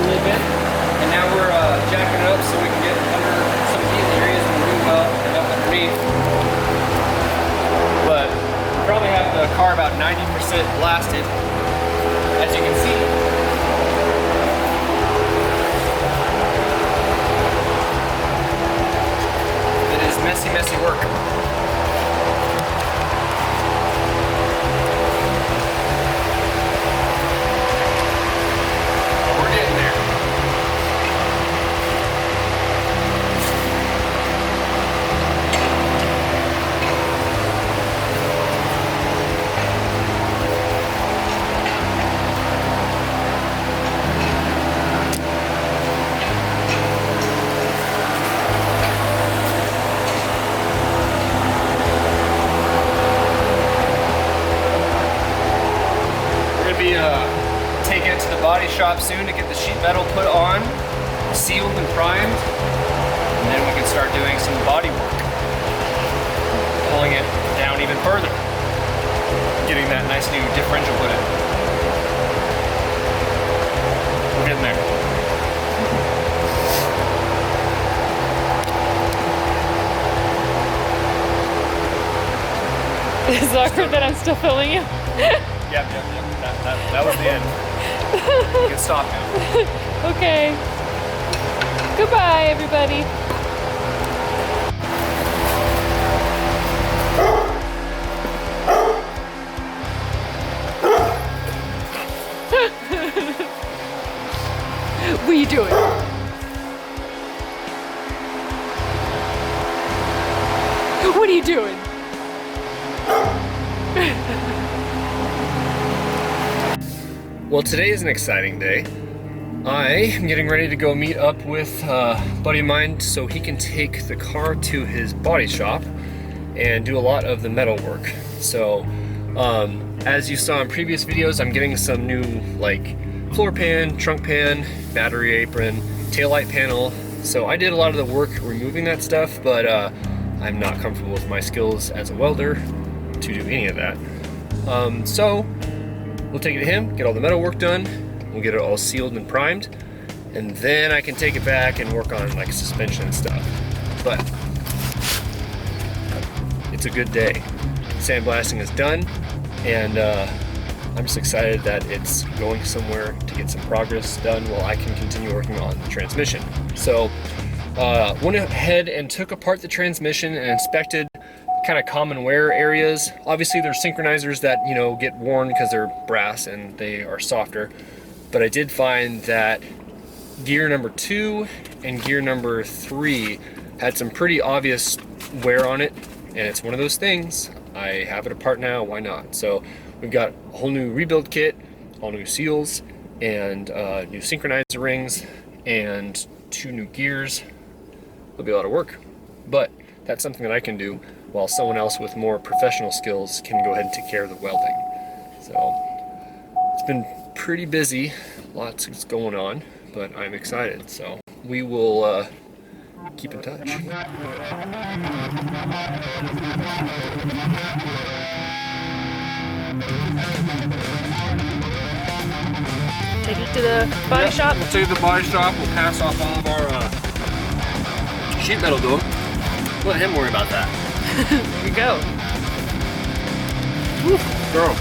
little bit. And now we're jacking it up so we can get under some of these areas and move well and up underneath. But we probably have the car about 90% blasted, as you can see. It is messy, messy work. Taking it to the body shop soon to get the sheet metal put on, sealed and primed, and then we can start doing some body work. Pulling it down even further. Getting that nice new differential put in. We're getting there. Is it awkward that I'm still filming you? Yep. That was the end. You can stop now. Okay. Goodbye, everybody. What are you doing? What are you doing? Well, today is an exciting day. I am getting ready to go meet up with a buddy of mine so he can take the car to his body shop and do a lot of the metal work. So, as you saw in previous videos, I'm getting some new like floor pan, trunk pan, battery apron, taillight panel. So I did a lot of the work removing that stuff, but I'm not comfortable with my skills as a welder to do any of that. So we'll take it to him, get all the metal work done, we'll get it all sealed and primed, and then I can take it back and work on like suspension and stuff. But it's a good day. Sandblasting is done, and I'm just excited that it's going somewhere to get some progress done while I can continue working on the transmission. So went ahead and took apart the transmission and inspected kind of common wear areas. Obviously there's synchronizers that, you know, get worn because they're brass and they are softer, but I did find that gear number 2 and gear number 3 had some pretty obvious wear on it, and it's one of those things. I have it apart now, why not? So we've got a whole new rebuild kit, all new seals, and new synchronizer rings, and 2 new gears. It'll be a lot of work, but that's something that I can do while someone else with more professional skills can go ahead and take care of the welding. So it's been pretty busy, lots is going on, but I'm excited. So we will keep in touch. Take it to the body shop. We'll take it to the body shop, we'll pass off all of our sheet metal to him. Let him worry about that. Here you go. Woo, girl.